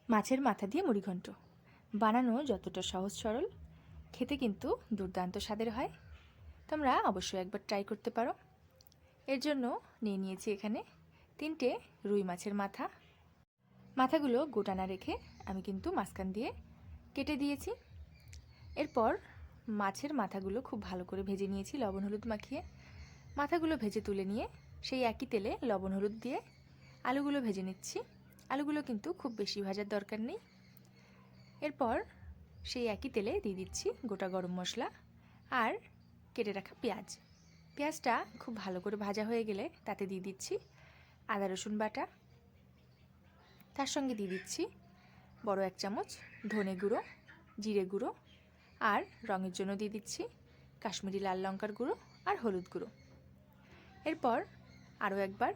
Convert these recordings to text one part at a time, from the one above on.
মাছের মাথা দিয়ে মুড়িঘণ্ট বানানো যতটা সহজ সরল, খেতে কিন্তু দুর্দান্ত স্বাদের হয়। তোমরা অবশ্যই একবার ট্রাই করতে পারো। এর জন্য নিয়ে নিয়েছি এখানে 3টে রুই মাছের মাথা। মাথাগুলো গোটা না রেখে আমি কিন্তু মাঝখান দিয়ে কেটে দিয়েছি। এরপর মাছের মাথাগুলো খুব ভালো করে ভেজে নিয়েছি লবণ হলুদ মাখিয়ে। মাথাগুলো ভেজে তুলে নিয়ে সেই একই তেলে লবণ হলুদ দিয়ে আলুগুলো ভেজে নিচ্ছি। আলুগুলো কিন্তু খুব বেশি ভাজার দরকার নেই। এরপর সেই একই তেলে দিয়ে দিচ্ছি গোটা গরম মশলা আর কেটে রাখা পেঁয়াজ। পেঁয়াজটা খুব ভালো করে ভাজা হয়ে গেলে তাতে দিয়ে দিচ্ছি আদা রসুন বাটা। তার সঙ্গে দিয়ে দিচ্ছি বড় 1 চামচ ধনে গুঁড়ো, জিরে গুঁড়ো আর রঙের জন্য দিয়ে দিচ্ছি কাশ্মীরি লাল লঙ্কার গুঁড়ো আর হলুদ গুঁড়ো। এরপর আরও একবার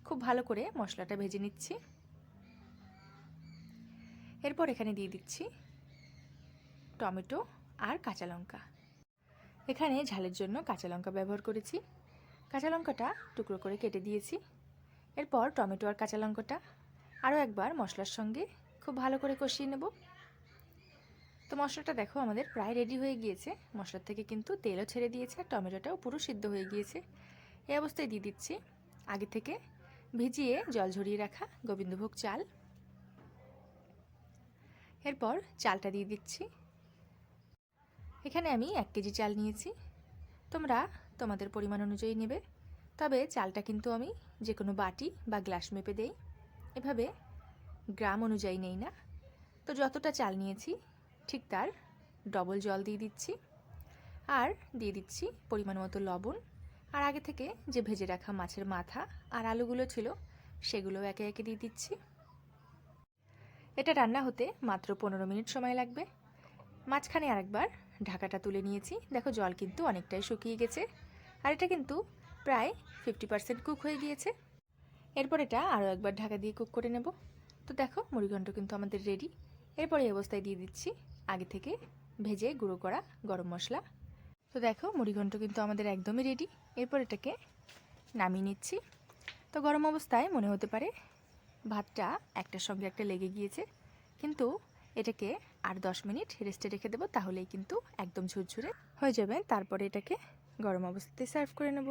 খুব ভালো করে মশলাটা ভেজে নিচ্ছি। এরপর এখানে দিয়ে দিচ্ছি টমেটো আর কাঁচা লঙ্কা। এখানে ঝালের জন্য কাঁচা লঙ্কা ব্যবহার করেছি। কাঁচা লঙ্কাটা টুকরো করে কেটে দিয়েছি। এরপর টমেটো আর কাঁচা লঙ্কাটা আরও একবার মশলার সঙ্গে খুব ভালো করে কষিয়ে নেব। তো মশলাটা দেখো আমাদের প্রায় রেডি হয়ে গিয়েছে। মশলার থেকে কিন্তু তেলও ছেড়ে দিয়েছে আর টমেটোটাও পুরো সিদ্ধ হয়ে গিয়েছে। এই অবস্থায় দিয়ে দিচ্ছি আগে থেকে ভিজিয়ে জল ঝরিয়ে রাখা গোবিন্দভোগ চাল। এরপর চালটা দিয়ে দিচ্ছি। এখানে আমি 1 কেজি চাল নিয়েছি। তোমরা তোমাদের পরিমাণ অনুযায়ী নেবে। তবে চালটা কিন্তু আমি যে কোনো বাটি বা গ্লাস মেপে দেই, এভাবে গ্রাম অনুযায়ী নেই না। তো যতটা চাল নিয়েছি ঠিক তার ডবল জল দিয়ে দিচ্ছি আর দিয়ে দিচ্ছি পরিমাণ মতো লবণ। আর আগে থেকে যে ভেজে রাখা মাছের মাথা আর আলুগুলো ছিল সেগুলো একে একে দিয়ে দিচ্ছি। এটা রান্না হতে মাত্র 15 মিনিট সময় লাগবে। মাঝখানে আরেকবার ঢাকাটা তুলে নিয়েছি। দেখো জল কিন্তু অনেকটাই শুকিয়ে গেছে আর এটা কিন্তু প্রায় 50% কুক হয়ে গিয়েছে। এরপর এটা আরও একবার ঢাকা দিয়ে কুক করে নেব। তো দেখো মুড়িঘণ্ট কিন্তু আমাদের রেডি। এরপর এই অবস্থায় দিয়ে দিচ্ছি আগে থেকে ভেজে গুঁড়ো করা গরম মশলা। তো দেখো মুড়িঘণ্ট কিন্তু আমাদের একদমই রেডি। এরপর এটাকে নামিয়ে নিচ্ছি। তো গরম অবস্থায় মনে হতে পারে ভাতটা একটার সঙ্গে একটা লেগে গিয়েছে, কিন্তু এটাকে আর 10 মিনিট রেস্টে রেখে দেবো, তাহলেই কিন্তু একদম ঝুরঝুরে হয়ে যাবে। তারপরে এটাকে গরম অবস্থাতে সার্ভ করে নেব।